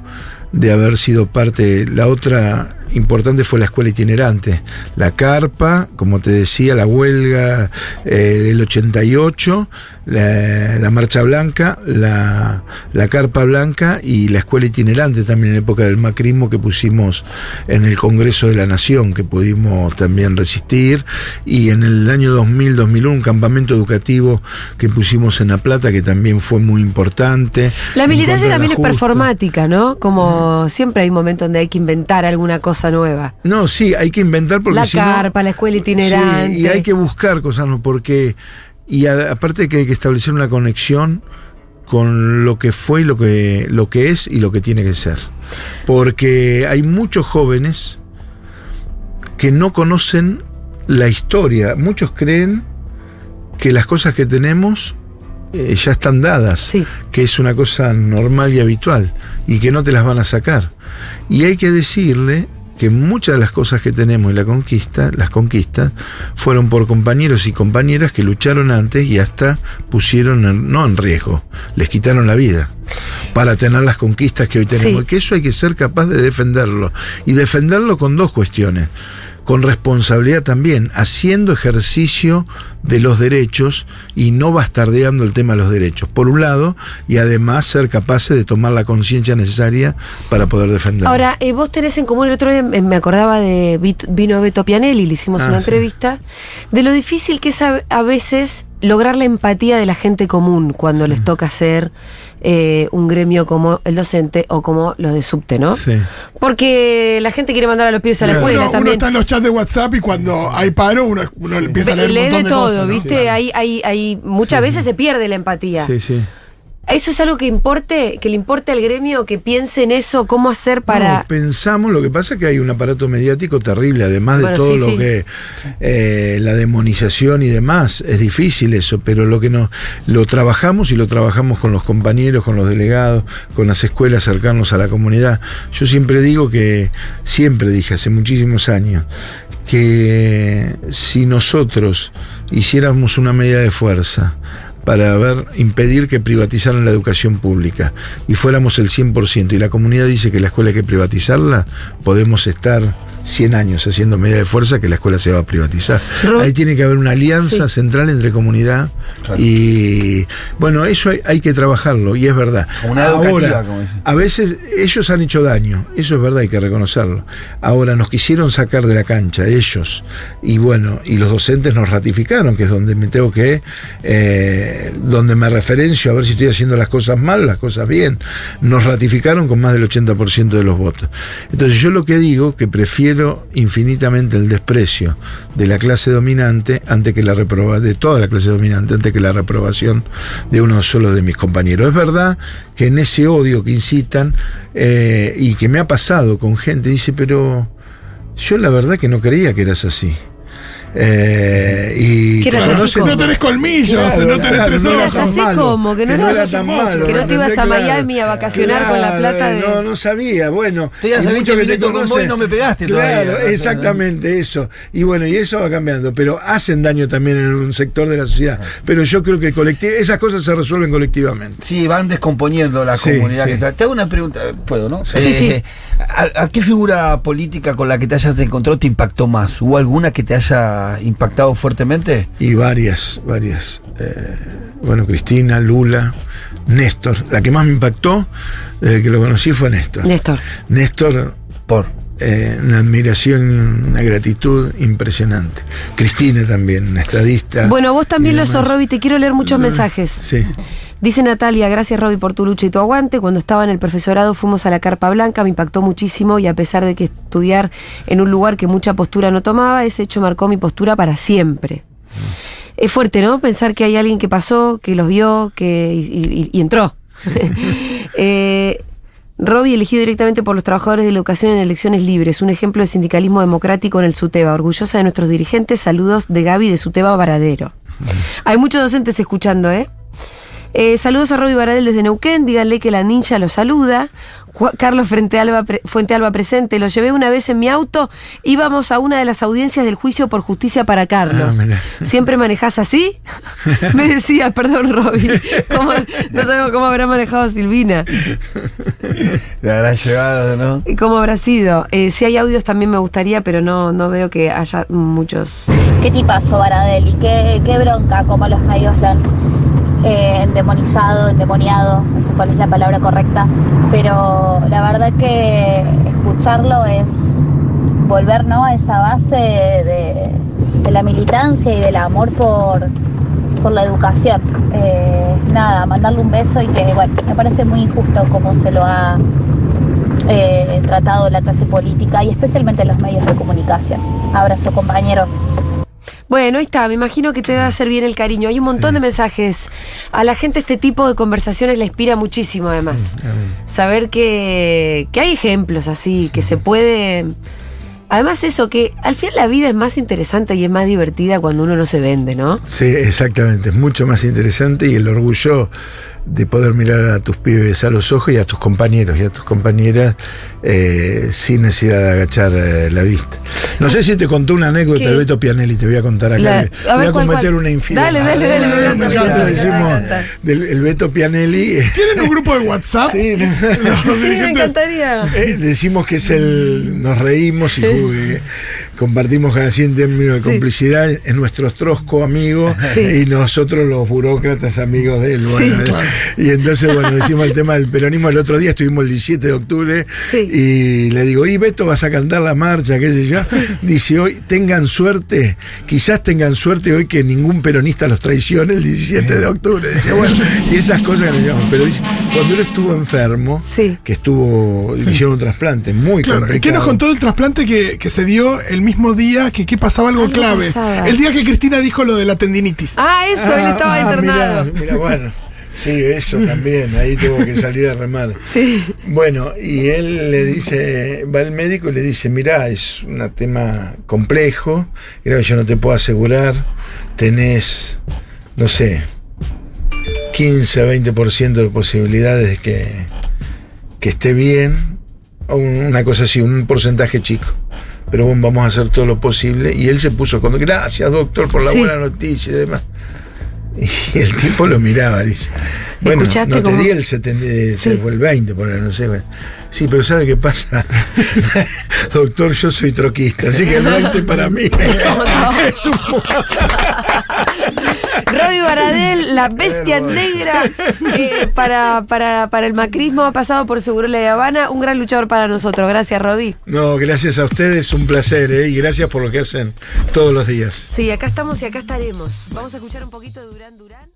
B: de haber sido parte. La otra importante fue la escuela itinerante, la carpa, como te decía, la huelga del 88, la marcha blanca, la carpa blanca y la escuela itinerante también en época del macrismo, que pusimos en el Congreso de la Nación, que pudimos también resistir, y en el año 2000-2001 un campamento educativo que pusimos en La Plata, que también fue muy importante.
A: La militancia
B: En contra
A: también
B: del
A: es
B: ajuste.
A: performática, ¿no? Como siempre hay momentos donde hay que inventar alguna cosa nueva.
B: No, sí, hay que inventar porque
A: La
B: si no-
A: carpa, la escuela itinerante.
B: Sí, y hay que buscar cosas, ¿no? Porque, aparte que hay que establecer una conexión con lo que fue y lo que es y lo que tiene que ser. Porque hay muchos jóvenes que no conocen la historia. Muchos creen que las cosas que tenemos ya están dadas,
A: Sí.
B: que es una cosa normal y habitual y que no te las van a sacar. Y hay que decirle que muchas de las cosas que tenemos y las conquistas fueron por compañeros y compañeras que lucharon antes y hasta pusieron, no en riesgo, les quitaron la vida para tener las conquistas que hoy tenemos.
A: Sí.
B: Y que eso hay que ser capaz de defenderlo. Y defenderlo con dos cuestiones. Con responsabilidad también, haciendo ejercicio de los derechos y no bastardeando el tema de los derechos, por un lado, y además ser capaces de tomar la conciencia necesaria para poder defenderlo.
A: Ahora, vos tenés en común, el otro día me acordaba vino Beto Pianelli, le hicimos una
B: Sí.
A: entrevista, de lo difícil que es a veces lograr la empatía de la gente común cuando les toca hacer un gremio como el docente o como los de subte, ¿no?
B: Sí.
A: Porque la gente quiere mandar a los pibes a la escuela
C: Uno
A: también.
C: está en los chats de WhatsApp y cuando hay paro uno empieza a leer un
A: Lee
C: montón
A: de
C: de
A: todo,
C: cosas, ¿no?
A: ¿viste?
B: Claro.
A: Hay muchas veces se pierde la empatía.
B: Sí, sí.
A: ¿Eso es algo que le importe al gremio, que piense en eso, cómo hacer para...?
B: No, pensamos, lo que pasa es que hay un aparato mediático terrible, además de
A: Bueno,
B: todo
A: sí,
B: lo
A: sí.
B: que la demonización y demás, es difícil eso, pero lo que lo trabajamos y lo trabajamos con los compañeros, con los delegados, con las escuelas, acercarnos a la comunidad. Yo siempre dije hace muchísimos años, que si nosotros hiciéramos una medida de fuerza para impedir que privatizaran la educación pública y fuéramos el 100%, y la comunidad dice que la escuela hay que privatizarla, podemos estar 100 años haciendo medida de fuerza que la escuela se va a privatizar. Ahí tiene que haber una alianza central entre comunidad y bueno, eso hay que trabajarlo, y es verdad.
D: Comunidad educativa, como dicen.
B: A veces ellos han hecho daño, eso es verdad, hay que reconocerlo. Ahora nos quisieron sacar de la cancha, ellos, y bueno, y los docentes nos ratificaron, que es donde me tengo que, donde me referencio a ver si estoy haciendo las cosas mal, las cosas bien. Nos ratificaron con más del 80% de los votos. Entonces yo lo que digo, que prefiero infinitamente el desprecio de la clase dominante ante que de toda la clase dominante, ante que la reprobación de uno solo de mis compañeros. Es verdad que en ese odio que incitan, y que me ha pasado con gente, dice, pero yo la verdad que no creía que eras así. Y
A: ¿Qué eras así como?
C: No tenés colmillos,
B: Claro,
C: no tenés
B: claro,
C: tres
B: no
C: ojos.
B: era
A: Eras
B: tan
A: así
B: malo,
A: como, que no eras
B: tan malo.
A: que no te ibas a
B: ¿entendés?
A: Miami a vacacionar con la plata de...
B: No sabía, bueno.
D: Estoy hace
B: y
D: 20
B: mucho que te
D: minutos con vos
B: conocen.
D: y no me pegaste
B: Claro,
D: todavía.
B: exactamente eso. Y bueno, y eso va cambiando, pero hacen daño también en un sector de la sociedad. Pero yo creo que esas cosas se resuelven colectivamente.
D: Sí, van descomponiendo la
B: Sí,
D: comunidad
B: sí.
D: que está. Te hago una pregunta, ¿puedo, no?
A: Sí.
D: ¿A qué figura política con la que te hayas encontrado te impactó más? ¿Hubo alguna que te haya impactado fuertemente?
B: Y varias. Bueno, Cristina, Lula, Néstor. La que más me impactó desde que lo conocí fue Néstor. Néstor,
D: Por.
B: una admiración, una gratitud impresionante. Cristina también, una estadista.
A: Bueno, vos también
B: y
A: lo sos,
B: demás.
A: Roby, te quiero leer muchos mensajes.
B: Sí.
A: Dice Natalia, gracias Roby por tu lucha y tu aguante. Cuando estaba en el profesorado fuimos a la Carpa Blanca, me impactó muchísimo y a pesar de que estudiar en un lugar que mucha postura no tomaba, ese hecho marcó mi postura para siempre. Es fuerte, ¿no? Pensar que hay alguien que pasó, que los vio, y entró. Roby elegido directamente por los trabajadores de la educación en elecciones libres, un ejemplo de sindicalismo democrático en el SUTEBA, orgullosa de nuestros dirigentes, saludos de Gaby de SUTEBA Varadero. Hay muchos docentes escuchando, ¿eh? Saludos a Roby Baradel desde Neuquén, díganle que la ninja lo saluda. Carlos Fuente Alba presente, lo llevé una vez en mi auto, íbamos a una de las audiencias del juicio por justicia para Carlos.
B: Mirá.
A: ¿Siempre manejás así? Me decía, perdón Roby, no sabemos cómo habrá manejado Silvina.
D: Te habrá llevado, ¿no?
A: ¿Y cómo habrá sido? Si hay audios también me gustaría, pero no veo que haya muchos.
E: ¿Qué tipazo Baradel? Y qué bronca como los medios lo han endemonizado, endemoniado, no sé cuál es la palabra correcta, pero la verdad que escucharlo es volver, ¿no?, a esa base de la militancia y del amor por la educación. Nada, mandarle un beso y que, bueno, me parece muy injusto cómo se lo ha tratado la clase política y especialmente los medios de comunicación. Abrazo, compañero.
A: Bueno, ahí está, me imagino que te va a hacer bien el cariño. Hay un montón de mensajes. A la gente este tipo de conversaciones le inspira muchísimo, además. Saber que hay ejemplos así, que se puede... Además eso, que al final la vida es más interesante y es más divertida cuando uno no se vende, ¿no?
B: Sí, exactamente, es mucho más interesante, y el orgullo de poder mirar a tus pibes a los ojos y a tus compañeros y a tus compañeras sin necesidad de agachar la vista. No sé si te contó una anécdota
A: ¿Qué?
B: de Beto Pianelli, te voy a contar acá. Voy a cometer una infidelidad.
A: Dale, me encanta.
B: Nosotros decimos el Beto Pianelli.
C: ¿Tienen un grupo de WhatsApp?
B: Sí,
C: Los
A: Sí, me
C: dirigentes.
A: encantaría.
B: decimos que es nos reímos y compartimos así en términos de
A: Sí.
B: complicidad, es nuestro trosco amigo
A: Sí.
B: y nosotros los burócratas amigos de él.
A: Sí,
B: Bueno,
A: claro.
B: y entonces, bueno, decimos el tema del peronismo. El otro día estuvimos el 17 de octubre
A: Sí.
B: y le digo, ¿y Beto vas a cantar la marcha? ¿Qué sé yo? Dice, hoy tengan suerte, quizás tengan suerte hoy que ningún peronista los traicione el 17 de octubre. Dice, bueno, y esas cosas que nos llaman. Pero dice, cuando él estuvo enfermo,
A: Sí.
B: que le hicieron un trasplante muy
C: Claro,
B: complicado.
C: ¿qué nos contó del trasplante que se dio el mismo día que pasaba algo clave?
A: pasaba.
C: El día que Cristina dijo lo de la tendinitis.
A: Ah, eso, él estaba internado.
B: Mira, bueno. Sí, eso también, ahí tuvo que salir a remar.
A: Sí.
B: Bueno, y él le dice, va al médico y le dice, mirá, es un tema complejo, mira, yo no te puedo asegurar, tenés, no sé, 15-20% de posibilidades de que esté bien, o una cosa así, un porcentaje chico. Pero bueno, vamos a hacer todo lo posible. Y él se puso con, gracias doctor por la
A: Sí.
B: buena noticia y demás. Y el tipo lo miraba, dice. Bueno,
A: ¿Escuchaste
B: no te
A: cómo?
B: di el 70,
A: Sí.
B: fue el 20, por no sé. Bueno. Sí, pero ¿sabe qué pasa? Doctor, yo soy troquista, así que el 20 para mí es un
A: Robbie Baradel, la bestia negra para el macrismo, ha pasado por Seguro La Habana, un gran luchador para nosotros. Gracias, Robbie.
B: No, gracias a ustedes, un placer, y gracias por lo que hacen todos los días.
A: Sí, acá estamos y acá estaremos. Vamos a escuchar un poquito de Durán Durán.